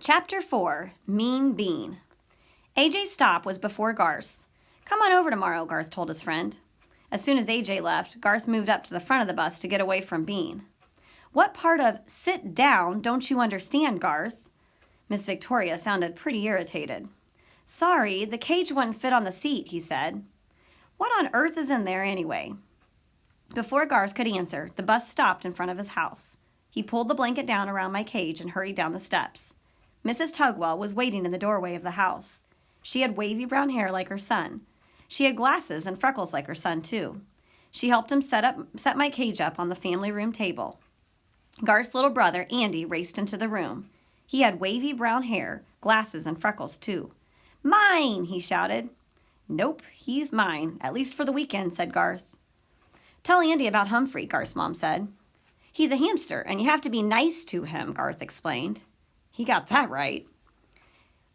Chapter 4, Mean Bean. AJ's stop was before Garth's. "Come on over tomorrow," Garth told his friend. As soon as AJ left, Garth moved up to the front of the bus to get away from Bean. "What part of 'sit down' don't you understand, Garth?" Miss Victoria sounded pretty irritated. "Sorry, the cage wouldn't fit on the seat," he said. "What on earth is in there anyway?" Before Garth could answer, the bus stopped in front of his house. He pulled the blanket down around my cage and hurried down the steps. Mrs. Tugwell was waiting in the doorway of the house. She had wavy brown hair like her son. She had glasses and freckles like her son, too. She helped him set my cage up on the family room table. Garth's little brother, Andy, raced into the room. He had wavy brown hair, glasses, and freckles, too. "Mine!" he shouted. "Nope, he's mine, at least for the weekend," said Garth. "Tell Andy about Humphrey," Garth's mom said. "He's a hamster, and you have to be nice to him," Garth explained. He got that right.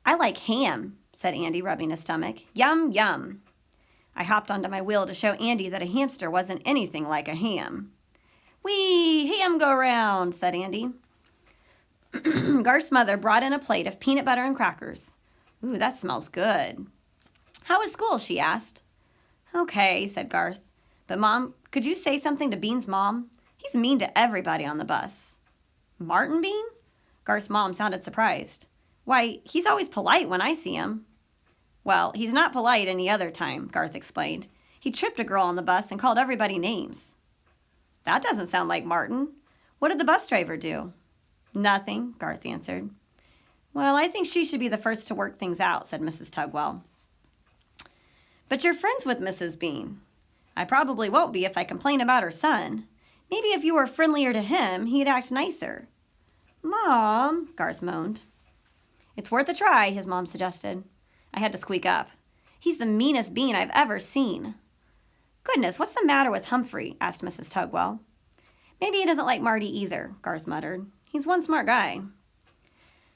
"I like ham," said Andy, rubbing his stomach. "Yum, yum." I hopped onto my wheel to show Andy that a hamster wasn't anything like a ham. "Wee, ham go round," said Andy. Garth's mother brought in a plate of peanut butter and crackers. "Ooh, that smells good." "How was school?" she asked. "Okay," said Garth. "But Mom, could you say something to Bean's mom? He's mean to everybody on the bus." "Martin Bean?" Garth's mom sounded surprised. "Why, he's always polite when I see him." "Well, he's not polite any other time," Garth explained. "He tripped a girl on the bus and called everybody names." "That doesn't sound like Martin. What did the bus driver do?" "Nothing," Garth answered. "Well, I think she should be the first to work things out," said Mrs. Tugwell. "But you're friends with Mrs. Bean." "I probably won't be if I complain about her son. Maybe if you were friendlier to him, he'd act nicer." "Mom," Garth moaned. "It's worth a try," his mom suggested. I had to squeak up. "He's the meanest bean I've ever seen." "Goodness, what's the matter with Humphrey?" asked Mrs. Tugwell. "Maybe he doesn't like Marty either," Garth muttered. "He's one smart guy."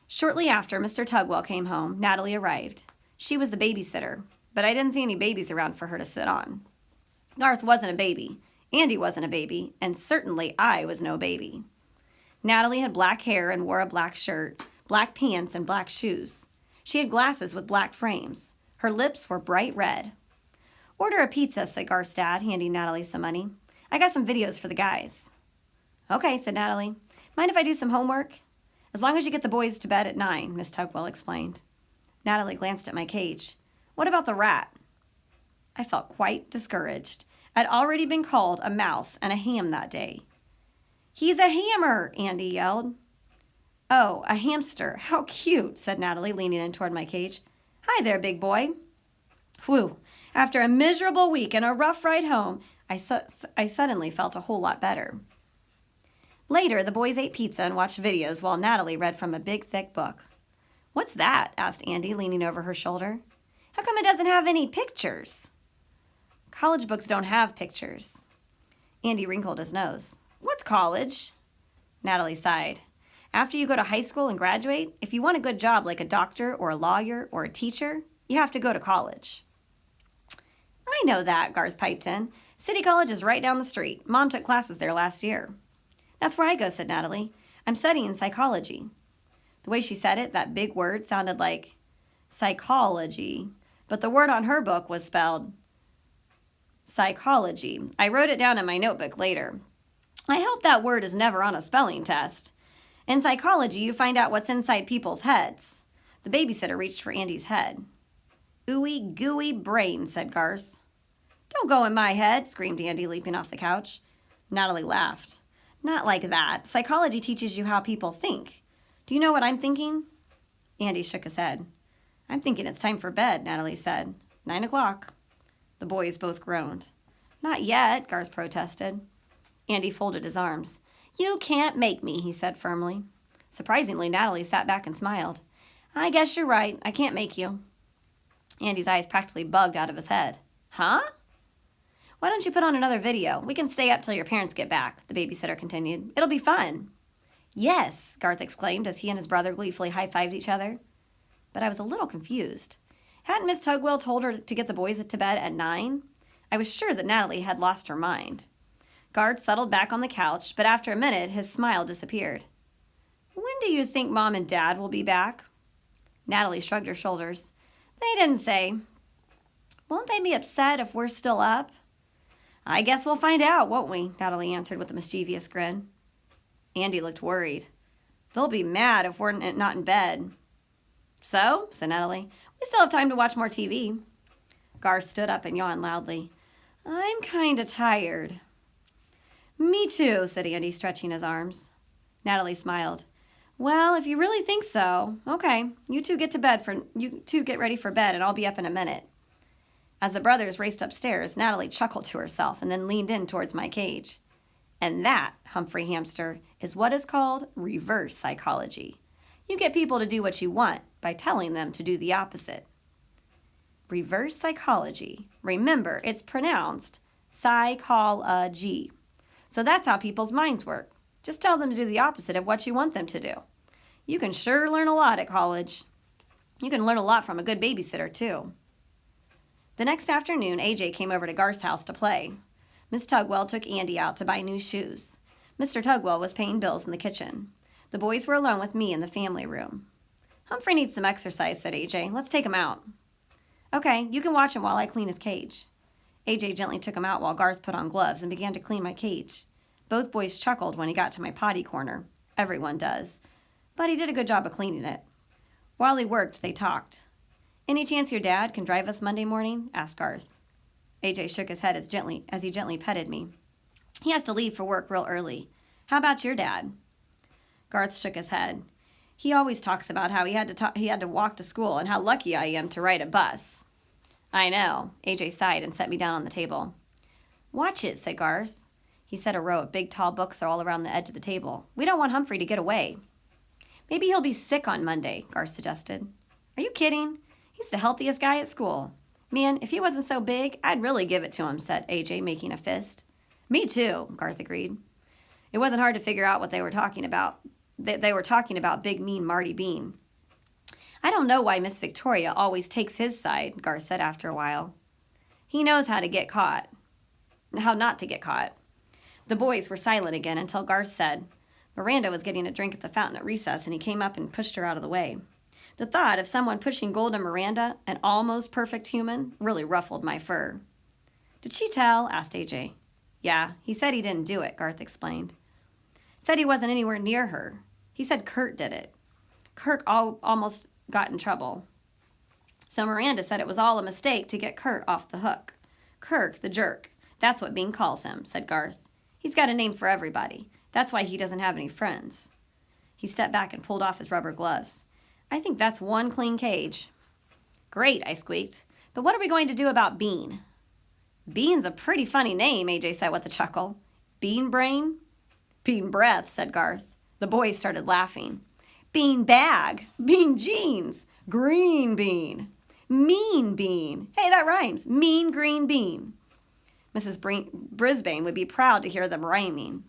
Shortly after Mr. Tugwell came home, Natalie arrived. She was the babysitter, but I didn't see any babies around for her to sit on. Garth wasn't a baby, Andy wasn't a baby, and certainly I was no baby. Natalie had black hair and wore a black shirt, black pants, and black shoes. She had glasses with black frames. Her lips were bright red. "Order a pizza," said Garth's dad, handing Natalie some money. "I got some videos for the guys." "Okay," said Natalie. "Mind if I do some homework?" "As long as you get the boys to bed at 9, Miss Tugwell explained. Natalie glanced at my cage. "What about the rat?" I felt quite discouraged. I'd already been called a mouse and a ham that day. "He's a hammer!" Andy yelled. "Oh, a hamster. How cute," said Natalie, leaning in toward my cage. "Hi there, big boy." Whew. After a miserable week and a rough ride home, I suddenly felt a whole lot better. Later, the boys ate pizza and watched videos while Natalie read from a big, thick book. "What's that?" asked Andy, leaning over her shoulder. "How come it doesn't have any pictures?" "College books don't have pictures." Andy wrinkled his nose. "What's college?" Natalie sighed. "After you go to high school and graduate, if you want a good job like a doctor or a lawyer or a teacher, you have to go to college." "I know that," Garth piped in. "City College is right down the street. Mom took classes there last year." "That's where I go," said Natalie. "I'm studying psychology." The way she said it, that big word sounded like psychology, but the word on her book was spelled psychology. I wrote it down in my notebook later. I hope that word is never on a spelling test. In psychology, you find out what's inside people's heads. The babysitter reached for Andy's head. "Ooey gooey brain," said Garth. "Don't go in my head," screamed Andy, leaping off the couch. Natalie laughed. "Not like that. Psychology teaches you how people think. Do you know what I'm thinking?" Andy shook his head. "I'm thinking it's time for bed," Natalie said. 9 o'clock. The boys both groaned. "Not yet," Garth protested. Andy folded his arms. "You can't make me," he said firmly. Surprisingly, Natalie sat back and smiled. "I guess you're right. I can't make you." Andy's eyes practically bugged out of his head. "Huh?" "Why don't you put on another video? We can stay up till your parents get back," the babysitter continued. "It'll be fun." "Yes," Garth exclaimed as he and his brother gleefully high-fived each other. But I was a little confused. Hadn't Miss Tugwell told her to get the boys to bed at 9? I was sure that Natalie had lost her mind. Garth settled back on the couch, but after a minute his smile disappeared. When do you think Mom and Dad will be back? Natalie shrugged her shoulders. They didn't say. Won't they be upset if we're still up? I guess we'll find out, won't we? Natalie answered with a mischievous grin. Andy looked worried. They'll be mad if we're not in bed. So, said Natalie, we still have time to watch more TV. Garth stood up and yawned loudly. I'm kinda tired. Me too, said Andy, stretching his arms. Natalie smiled. Well, if you really think so, okay, you two get ready for bed and I'll be up in a minute. As the brothers raced upstairs, Natalie chuckled to herself and then leaned in towards my cage. And that, Humphrey Hamster, is what is called reverse psychology. You get people to do what you want by telling them to do the opposite. Reverse psychology. Remember, it's pronounced psychology. So that's how people's minds work. Just tell them to do the opposite of what you want them to do. You can sure learn a lot at college. You can learn a lot from a good babysitter, too. The next afternoon, AJ came over to Garth's house to play. Miss Tugwell took Andy out to buy new shoes. Mr. Tugwell was paying bills in the kitchen. The boys were alone with me in the family room. Humphrey needs some exercise, said AJ. Let's take him out. Okay, you can watch him while I clean his cage. AJ gently took him out while Garth put on gloves and began to clean my cage. Both boys chuckled when he got to my potty corner. Everyone does. But he did a good job of cleaning it. While he worked, they talked. Any chance your dad can drive us Monday morning? Asked Garth. AJ shook his head as he gently petted me. He has to leave for work real early. How about your dad? Garth shook his head. He always talks about how he had to walk to school and how lucky I am to ride a bus. I know. AJ sighed and set me down on the table. Watch it, said Garth. He set a row of big tall books all around the edge of the table. We don't want Humphrey to get away. Maybe he'll be sick on Monday, Garth suggested. Are you kidding? He's the healthiest guy at school. Man, if he wasn't so big, I'd really give it to him, said AJ, making a fist. Me too, Garth agreed. It wasn't hard to figure out what they were talking about. They were talking about big mean Marty Bean. I don't know why Miss Victoria always takes his side, Garth said after a while. He knows how not to get caught. The boys were silent again until Garth said, Miranda was getting a drink at the fountain at recess and he came up and pushed her out of the way. The thought of someone pushing Golden Miranda, an almost perfect human, really ruffled my fur. Did she tell? Asked AJ. Yeah, he said he didn't do it, Garth explained. Said he wasn't anywhere near her. He said Kurt did it. Kurt almost got in trouble. So Miranda said it was all a mistake to get Kurt off the hook. Kirk, the jerk. That's what Bean calls him, said Garth. He's got a name for everybody. That's why he doesn't have any friends. He stepped back and pulled off his rubber gloves. I think that's one clean cage. Great, I squeaked. But what are we going to do about Bean? Bean's a pretty funny name, AJ said with a chuckle. Bean Brain? Bean Breath, said Garth. The boys started laughing. Bean Bag, Bean Jeans, Green Bean, Mean Bean. Hey, that rhymes. Mean Green Bean. Mrs. Brisbane would be proud to hear them rhyming.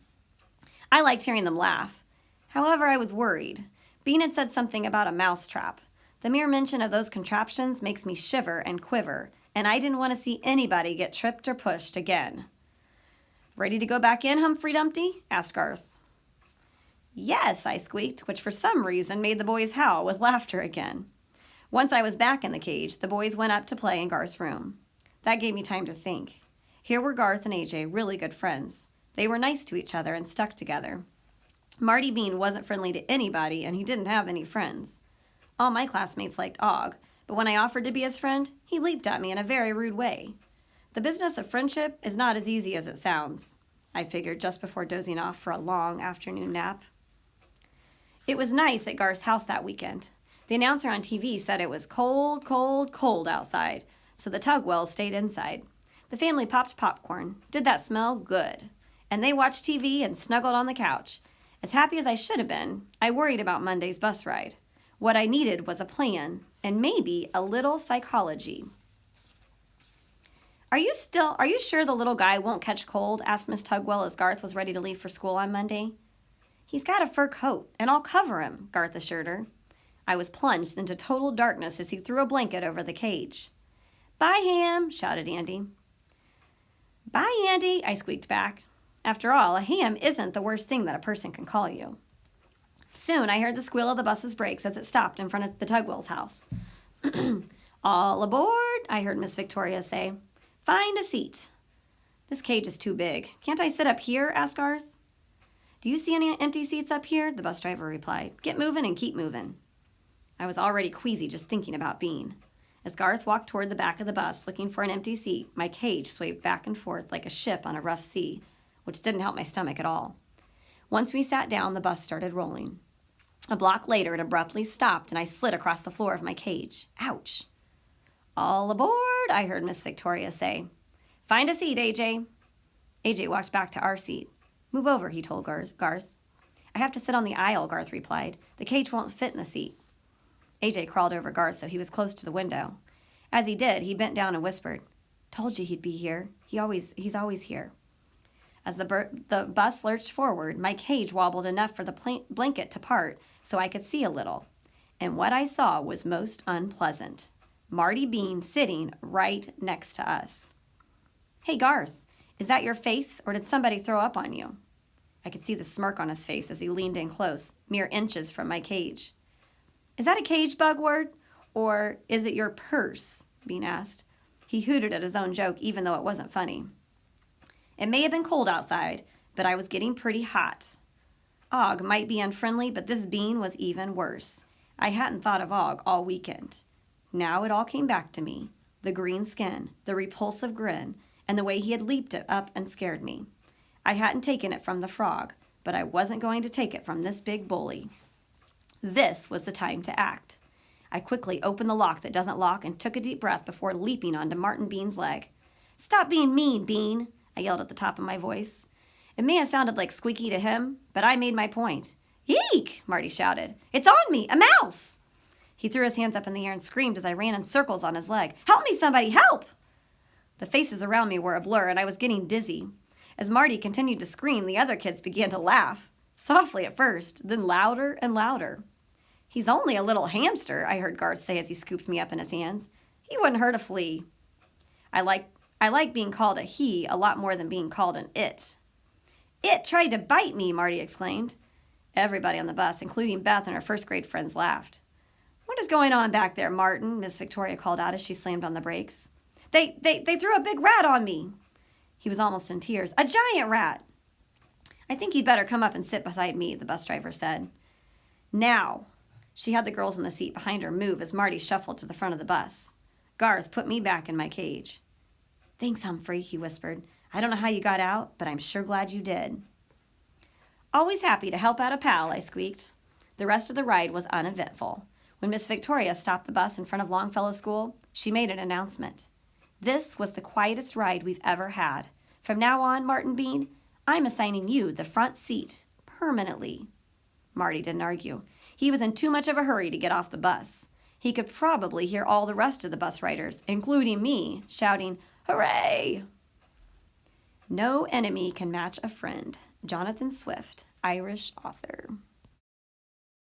I liked hearing them laugh. However, I was worried. Bean had said something about a mousetrap. The mere mention of those contraptions makes me shiver and quiver, and I didn't want to see anybody get tripped or pushed again. Ready to go back in, Humphrey Dumpty? Asked Garth. Yes, I squeaked, which for some reason made the boys howl with laughter again. Once I was back in the cage, the boys went up to play in Garth's room. That gave me time to think. Here were Garth and AJ, really good friends. They were nice to each other and stuck together. Marty Bean wasn't friendly to anybody, and he didn't have any friends. All my classmates liked Og, but when I offered to be his friend, he leaped at me in a very rude way. The business of friendship is not as easy as it sounds, I figured just before dozing off for a long afternoon nap. It was nice at Garth's house that weekend. The announcer on TV said it was cold, cold, cold outside, so the Tugwells stayed inside. The family popped popcorn. Did that smell good? And they watched TV and snuggled on the couch. As happy as I should have been, I worried about Monday's bus ride. What I needed was a plan, and maybe a little psychology. Are you sure the little guy won't catch cold? Asked Miss Tugwell as Garth was ready to leave for school on Monday. He's got a fur coat, and I'll cover him, Garth assured her. I was plunged into total darkness as he threw a blanket over the cage. Bye, Ham, shouted Andy. Bye, Andy, I squeaked back. After all, a ham isn't the worst thing that a person can call you. Soon I heard the squeal of the bus's brakes as it stopped in front of the Tugwell's house. "All aboard," I heard Miss Victoria say. "Find a seat." "This cage is too big. Can't I sit up here?" asked Garth. "Do you see any empty seats up here?" the bus driver replied. "Get moving and keep moving." I was already queasy just thinking about Bean. As Garth walked toward the back of the bus looking for an empty seat, my cage swayed back and forth like a ship on a rough sea, which didn't help my stomach at all. Once we sat down, the bus started rolling. A block later, it abruptly stopped, and I slid across the floor of my cage. Ouch! "All aboard," I heard Miss Victoria say. "Find a seat, AJ." AJ walked back to our seat. "Move over," he told Garth. "I have to sit on the aisle," Garth replied. "The cage won't fit in the seat." AJ crawled over Garth so he was close to the window. As he did, he bent down and whispered, "Told you he'd be here. He's always here." As the bus lurched forward, my cage wobbled enough for the blanket to part so I could see a little. And what I saw was most unpleasant. Marty Bean sitting right next to us. "Hey, Garth, is that your face, or did somebody throw up on you?" I could see the smirk on his face as he leaned in close, mere inches from my cage. "Is that a cage bug word, or is it your purse?" Bean asked. He hooted at his own joke, even though it wasn't funny. It may have been cold outside, but I was getting pretty hot. Og might be unfriendly, but this Bean was even worse. I hadn't thought of Og all weekend. Now it all came back to me. The green skin, the repulsive grin, and the way he had leaped it up and scared me. I hadn't taken it from the frog, but I wasn't going to take it from this big bully. This was the time to act. I quickly opened the lock that doesn't lock and took a deep breath before leaping onto Martin Bean's leg. "Stop being mean, Bean," I yelled at the top of my voice. It may have sounded like squeaky to him, but I made my point. "Eek!" Marty shouted. "It's on me! A mouse!" He threw his hands up in the air and screamed as I ran in circles on his leg. "Help me, somebody! Help!" The faces around me were a blur, and I was getting dizzy. As Marty continued to scream, the other kids began to laugh. Softly at first, then louder and louder. "He's only a little hamster," I heard Garth say as he scooped me up in his hands. "He wouldn't hurt a flea." I like being called a he a lot more than being called an it. "It tried to bite me," Marty exclaimed. Everybody on the bus, including Beth and her first-grade friends, laughed. "What is going on back there, Martin?" Miss Victoria called out as she slammed on the brakes. They threw a big rat on me." He was almost in tears. "A giant rat." "I think you'd better come up and sit beside me," the bus driver said. "Now." She had the girls in the seat behind her move as Marty shuffled to the front of the bus. Garth put me back in my cage. "Thanks, Humphrey," he whispered. "I don't know how you got out, but I'm sure glad you did." "Always happy to help out a pal," I squeaked. The rest of the ride was uneventful. When Miss Victoria stopped the bus in front of Longfellow School, she made an announcement. "This was the quietest ride we've ever had. From now on, Martin Bean, I'm assigning you the front seat, permanently." Marty didn't argue. He was in too much of a hurry to get off the bus. He could probably hear all the rest of the bus riders, including me, shouting, "Hooray!" No enemy can match a friend. Jonathan Swift, Irish author.